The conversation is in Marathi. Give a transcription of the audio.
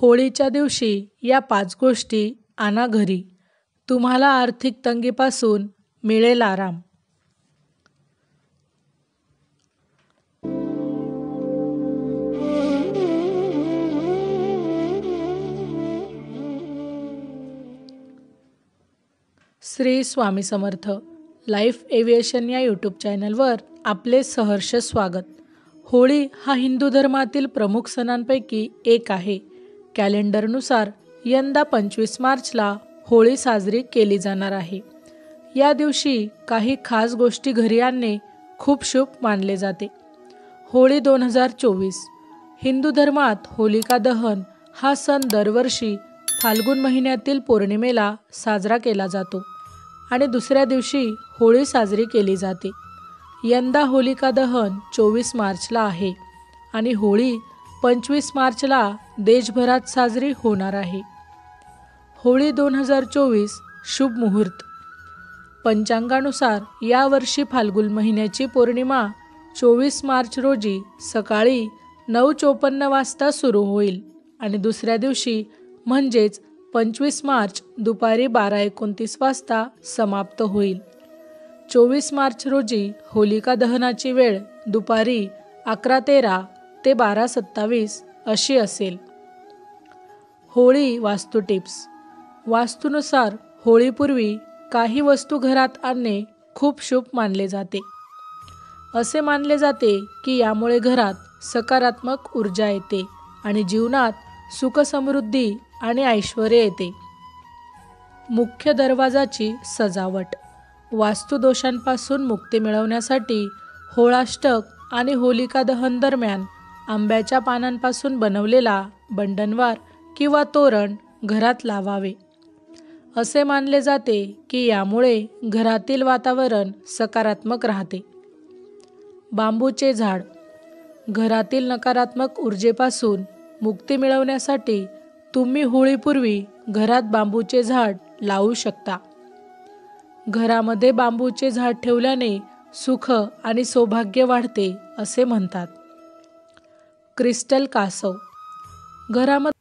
होळीच्या दिवशी या 5 गोष्टी आणा घरी, तुम्हाला आर्थिक तंगीपासून मिळेल आराम. श्री स्वामी समर्थ. लाईफ एव्हिएशन या यूट्यूब चॅनलवर आपले सहर्ष स्वागत. होळी हा हिंदू धर्मातील प्रमुख सणांपैकी एक आहे. कॅलेंडरनुसार यंदा 25 मार्चला होळी साजरी केली जाणार आहे. या दिवशी काही खास गोष्टी घरी आणणे खूप शुभ मानले जाते. होळी 2024. हिंदू धर्मात होलिका दहन हा सण दरवर्षी फाल्गुन महिन्यातील पौर्णिमेला साजरा केला जातो आणि दुसऱ्या दिवशी होळी साजरी केली जाते. यंदा होलिका दहन 24 मार्चला आहे आणि होळी 25 मार्चला देशभरात साजरी होणार आहे. होळी 2024 शुभ मुहूर्त. पंचांगानुसार यावर्षी फाल्गुन महिन्याची पौर्णिमा 24 मार्च रोजी सकाळी 9:54 वाजता सुरू होईल आणि दुसऱ्या दिवशी म्हणजेच 25 मार्च दुपारी 12:29 वाजता समाप्त होईल. 24 मार्च रोजी होलिका दहनाची वेळ दुपारी 11:13 ते 12:27 अशी असेल. होळी वास्तू टिप्स. वास्तूनुसार होळीपूर्वी काही वस्तू घरात आणणे खूप शुभ मानले जाते. असे मानले जाते की यामुळे घरात सकारात्मक ऊर्जा येते आणि जीवनात सुख समृद्धी आणि ऐश्वर्य येते. मुख्य दरवाजाची सजावट. वास्तुदोषांपासून मुक्ती मिळवण्यासाठी होळाष्टक आणि होलिका दहन दरम्यान आंब्याच्या पानांपासून बनवलेला बंडनवार किंवा तोरण घरात लावावे. असे मानले जाते की यामुळे घरातील वातावरण सकारात्मक राहते. बांबूचे झाड. घरातील नकारात्मक ऊर्जेपासून मुक्ती मिळवण्यासाठी तुम्ही होळीपूर्वी घरात बांबूचे झाड लावू शकता. घरामध्ये बांबूचे झाड ठेवल्याने सुख आणि सौभाग्य वाढते असे म्हणतात. क्रिस्टल कासव. घरामध्ये